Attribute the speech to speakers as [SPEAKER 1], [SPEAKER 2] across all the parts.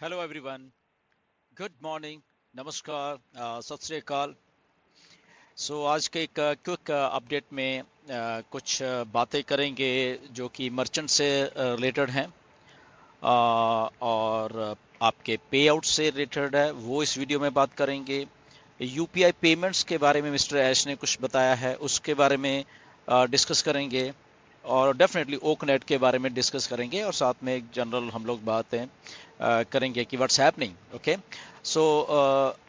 [SPEAKER 1] Hello everyone, good morning, नमस्कार, सत श्री अकाल। आज के एक क्विक अपडेट में कुछ बातें करेंगे जो कि मर्चेंट से रिलेटेड हैं और आपके पे आउट से रिलेटेड है, वो इस वीडियो में बात करेंगे। यूपीआई पेमेंट्स के बारे में मिस्टर ऐश ने कुछ बताया है, उसके बारे में डिस्कस करेंगे और डेफिनेटली ओकनेट के बारे में डिस्कस करेंगे और साथ में एक जनरल हम लोग बातें करेंगे कि what's happening. Okay, so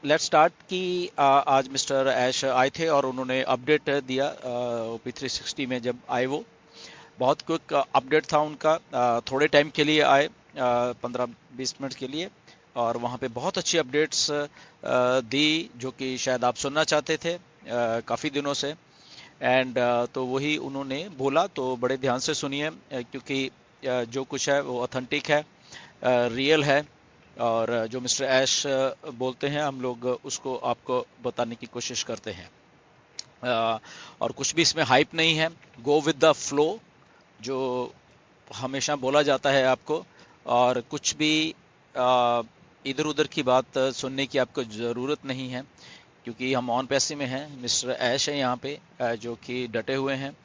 [SPEAKER 1] let's start कि आज मिस्टर ऐश आए थे और उन्होंने अपडेट दिया P360 में जब आए। वो बहुत क्विक अपडेट था उनका, थोड़े टाइम के लिए आए, 15-20 मिनट के लिए, और वहाँ पे बहुत अच्छी अपडेट्स दी जो कि शायद आप सुनना चाहते थे काफ़ी दिनों से। एंड तो वही उन्होंने बोला, तो बड़े ध्यान से सुनिए क्योंकि जो कुछ है वो ऑथेंटिक है, रियल है, और जो मिस्टर ऐश बोलते हैं हम लोग उसको आपको बताने की कोशिश करते हैं। और कुछ भी इसमें हाइप नहीं है, गो विद द फ्लो जो हमेशा बोला जाता है आपको, और कुछ भी इधर उधर की बात सुनने की आपको ज़रूरत नहीं है क्योंकि हम ऑन पैसे में हैं। मिस्टर ऐश है यहाँ पे जो कि डटे हुए हैं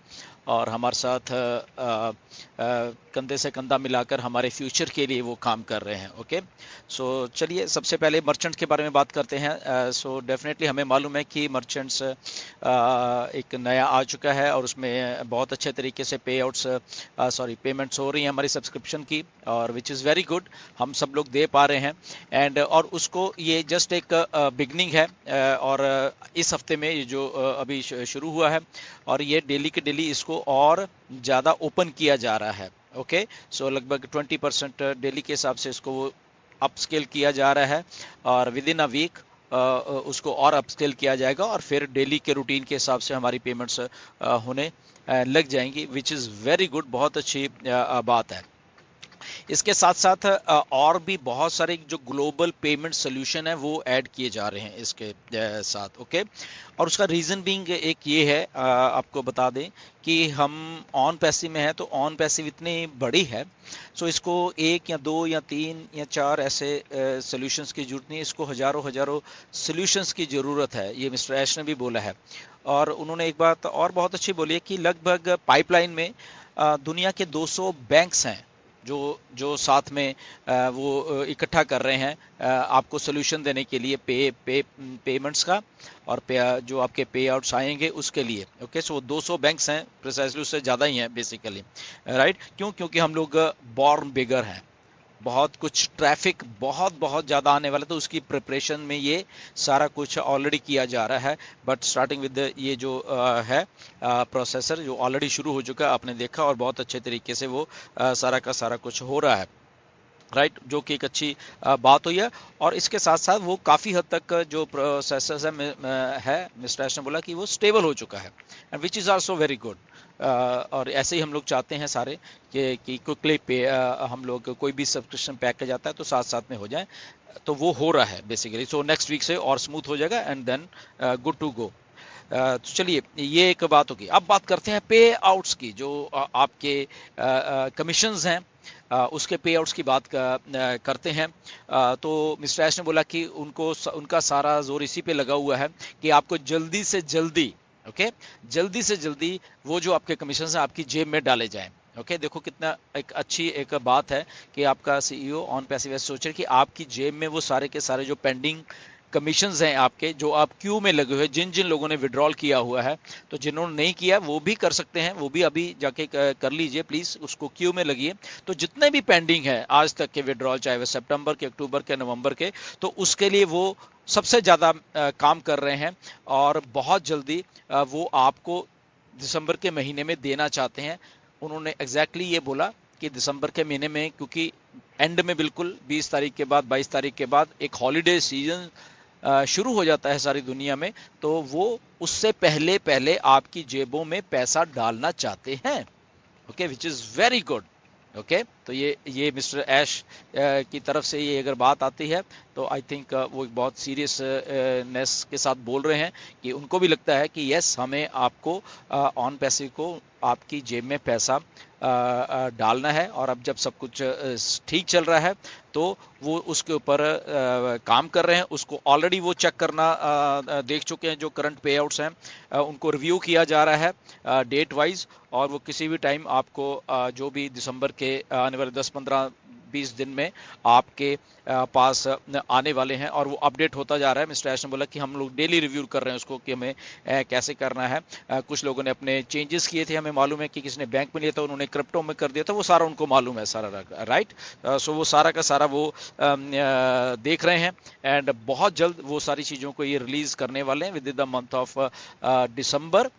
[SPEAKER 1] और हमारे साथ कंधे से कंधा मिलाकर हमारे फ्यूचर के लिए वो काम कर रहे हैं। ओके, सो चलिए सबसे पहले मर्चेंट के बारे में बात करते हैं। सो डेफिनेटली हमें मालूम है कि मर्चेंट्स एक नया आ चुका है और उसमें बहुत अच्छे तरीके से पे आउट्स पेमेंट्स हो रही हैं हमारी सब्सक्रिप्शन की, और विच इज़ वेरी गुड, हम सब लोग दे पा रहे हैं। एंड और उसको ये जस्ट एक बिगनिंग है, और इस हफ्ते में ये जो अभी शुरू हुआ है, और ये डेली के डेली इसको और ज़्यादा ओपन किया जा रहा है। ओके, सो लगभग 20% डेली के हिसाब से इसको वो अपस्केल किया जा रहा है, और विद इन अ वीक उसको और अपस्केल किया जाएगा, और फिर डेली के रूटीन के हिसाब से हमारी पेमेंट्स होने लग जाएंगी, विच इज़ वेरी गुड, बहुत अच्छी बात है। इसके साथ साथ और भी बहुत सारे जो ग्लोबल पेमेंट सोल्यूशन है वो ऐड किए जा रहे हैं इसके साथ। ओके, और उसका रीज़न बीइंग एक ये है, आपको बता दें कि हम ऑन पैसिव में है, तो ऑन पैसिव इतनी बड़ी है, सो इसको एक या दो या तीन या चार ऐसे सोल्यूशंस की जरूरत नहीं है, इसको हजारों हजारों सोल्यूशंस की ज़रूरत है, ये मिस्टर ऐश ने भी बोला है। और उन्होंने एक बात और बहुत अच्छी बोली है कि लगभग पाइपलाइन में दुनिया के 200 बैंक्स हैं जो जो साथ में वो इकट्ठा कर रहे हैं आपको सोल्यूशन देने के लिए पेमेंट्स का, और जो आपके पे आउट्स आएंगे उसके लिए। ओके, सो 200 बैंक्स हैं, प्रिसाइजली उससे ज़्यादा ही हैं बेसिकली, राइट। क्यों? क्योंकि हम लोग बॉर्न बिगर हैं, बहुत कुछ ट्रैफिक बहुत बहुत ज़्यादा आने वाला, तो उसकी प्रिपरेशन में ये सारा कुछ ऑलरेडी किया जा रहा है। बट स्टार्टिंग विद ये जो है प्रोसेसर जो ऑलरेडी शुरू हो चुका है, आपने देखा, और बहुत अच्छे तरीके से वो सारा का सारा कुछ हो रहा है, राइट, जो कि एक अच्छी बात हुई है। और इसके साथ साथ वो काफ़ी हद तक जो प्रोसेसर्स है मिस्टर ऐश ने बोला कि वो स्टेबल हो चुका है, and which is also very good. और ऐसे ही हम लोग चाहते हैं सारे कि क्विकली पे हम लोग कोई भी सब्सक्रिप्शन पैकेज आता है तो साथ साथ में हो जाए, तो वो हो रहा है बेसिकली। सो नेक्स्ट वीक से और स्मूथ हो जाएगा and then good to go. तो चलिए ये एक बात होगी। अब बात करते हैं पे आउट्स की, जो आपके कमीशंस हैं उसके पे आउट्स की बात करते हैं। तो मिस्टर ऐश ने बोला कि उनका सारा जोर इसी पे लगा हुआ है कि आपको जल्दी से जल्दी, ओके, जल्दी से जल्दी वो जो आपके कमीशन हैं आपकी जेब में डाले जाएं। ओके, देखो कितना एक अच्छी एक बात है कि आपका सीईओ ऑन पैसिव सोच रहे कि आपकी जेब में वो सारे के सारे जो पेंडिंग कमीशंस हैं आपके, जो आप क्यू में लगे हुए, जिन जिन लोगों ने विड्रॉल किया हुआ है, तो जिन्होंने नहीं किया वो भी कर सकते हैं, वो भी अभी जाके कर लीजिए प्लीज़, उसको क्यू में लगिए। तो जितने भी पेंडिंग है आज तक के विड्रॉल, चाहे वो सितंबर के, अक्टूबर के, नवंबर के, तो उसके लिए वो सबसे ज़्यादा काम कर रहे हैं, और बहुत जल्दी वो आपको दिसंबर के महीने में देना चाहते हैं। उन्होंने एग्जैक्टली ये बोला कि दिसंबर के महीने में, क्योंकि एंड में बिल्कुल 20 तारीख के बाद, 22 तारीख के बाद एक हॉलीडे सीजन शुरू हो जाता है सारी दुनिया में, तो वो उससे पहले पहले आपकी जेबों में पैसा डालना चाहते हैं। Okay, which is very good. Okay, तो ये मिस्टर ऐश की तरफ से ये अगर बात आती है तो आई थिंक वो एक बहुत सीरियसनेस के साथ बोल रहे हैं कि उनको भी लगता है कि यस, हमें आपको ऑन पैसे को आपकी जेब में पैसा डालना है, और अब जब सब कुछ ठीक चल रहा है तो वो उसके ऊपर काम कर रहे हैं। उसको ऑलरेडी वो चेक करना देख चुके हैं, जो करंट पे आउट्स हैं उनको रिव्यू किया जा रहा है डेट वाइज, और वो किसी भी टाइम आपको जो भी दिसंबर के आने वाले 10-15-20 दिन में आपके पास आने वाले हैं, और वो अपडेट होता जा रहा है। मिस्टर ऐश ने बोला कि हम लोग डेली रिव्यू कर रहे हैं उसको कि हमें कैसे करना है। कुछ लोगों ने अपने चेंजेस किए थे, हमें मालूम है कि किसने बैंक में लिया था, उन्होंने क्रिप्टो में कर दिया था, वो सारा उनको मालूम है सारा, राइट। सो वो सारा का सारा वो देख रहे हैं, एंड बहुत जल्द वो सारी चीज़ों को ये रिलीज करने वाले हैं with in the month of December.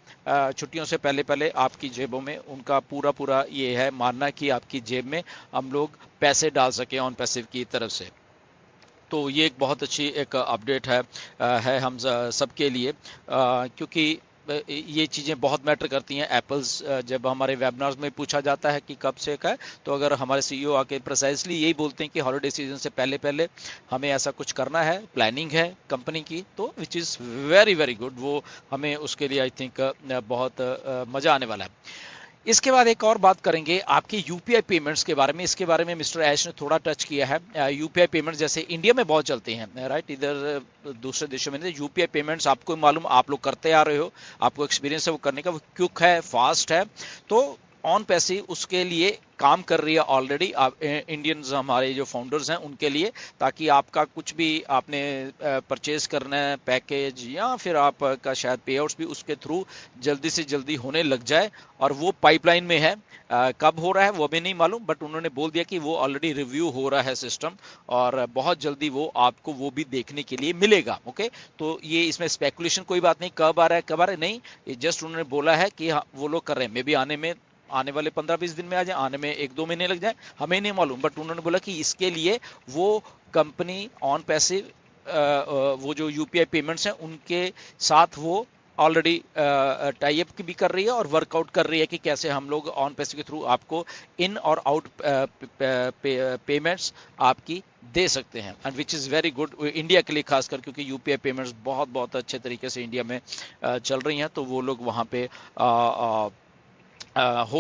[SPEAKER 1] छुट्टियों से पहले पहले आपकी जेबों में उनका पूरा पूरा ये है मानना कि आपकी जेब में हम लोग पैसे डाल सकें ऑन पैसिव की तरफ से। तो ये एक बहुत अच्छी एक अपडेट है हम सबके लिए, क्योंकि ये चीज़ें बहुत मैटर करती हैं। एप्पल्स जब हमारे वेबिनार्स में पूछा जाता है कि कब से का है, तो अगर हमारे सीईओ आके प्रिसाइसली यही बोलते हैं कि हॉलिडे सीजन से पहले पहले हमें ऐसा कुछ करना है, प्लानिंग है कंपनी की, तो which is very very good. वो हमें उसके लिए आई थिंक बहुत मज़ा आने वाला है। इसके बाद एक और बात करेंगे आपके यूपीआई पेमेंट्स के बारे में। इसके बारे में मिस्टर ऐश ने थोड़ा टच किया है। यूपीआई पेमेंट्स जैसे इंडिया में बहुत चलते हैं, राइट, इधर दूसरे देशों में यूपीआई पेमेंट्स आपको मालूम, आप लोग करते आ रहे हो, आपको एक्सपीरियंस है वो करने का, वो क्विक है, फास्ट है। तो ऑन पैसे उसके लिए काम कर रही है ऑलरेडी इंडियंस, हमारे जो फाउंडर्स हैं उनके लिए, ताकि आपका कुछ भी आपने परचेज करना है, पैकेज या फिर आपका शायद पे आउट्स भी उसके थ्रू जल्दी से जल्दी होने लग जाए। और वो पाइपलाइन में है, कब हो रहा है वो भी नहीं मालूम, बट उन्होंने बोल दिया कि वो ऑलरेडी रिव्यू हो रहा है सिस्टम, और बहुत जल्दी वो आपको वो भी देखने के लिए मिलेगा। ओके, तो ये इसमें स्पेकुलेशन कोई बात नहीं, कब आ रहा है कब आ रहा है नहीं, ये जस्ट उन्होंने बोला है कि हाँ, वो लोग कर रहे हैं, मे बी आने वाले 15-20 दिन में आ जाए, आने में 1-2 महीने लग जाए, हमें नहीं मालूम, बट उन्होंने बोला कि इसके लिए वो कंपनी ऑन पैसे वो जो यूपीआई पेमेंट्स हैं उनके साथ वो ऑलरेडी टाई अप भी कर रही है और वर्कआउट कर रही है कि कैसे हम लोग ऑन पैसे के थ्रू आपको इन और आउट पेमेंट्स आपकी दे सकते हैं, and which is very good India के लिए खासकर, क्योंकि यूपीआई पेमेंट्स बहुत बहुत अच्छे तरीके से इंडिया में चल रही हैं, तो वो लोग वहाँ पे हो रहा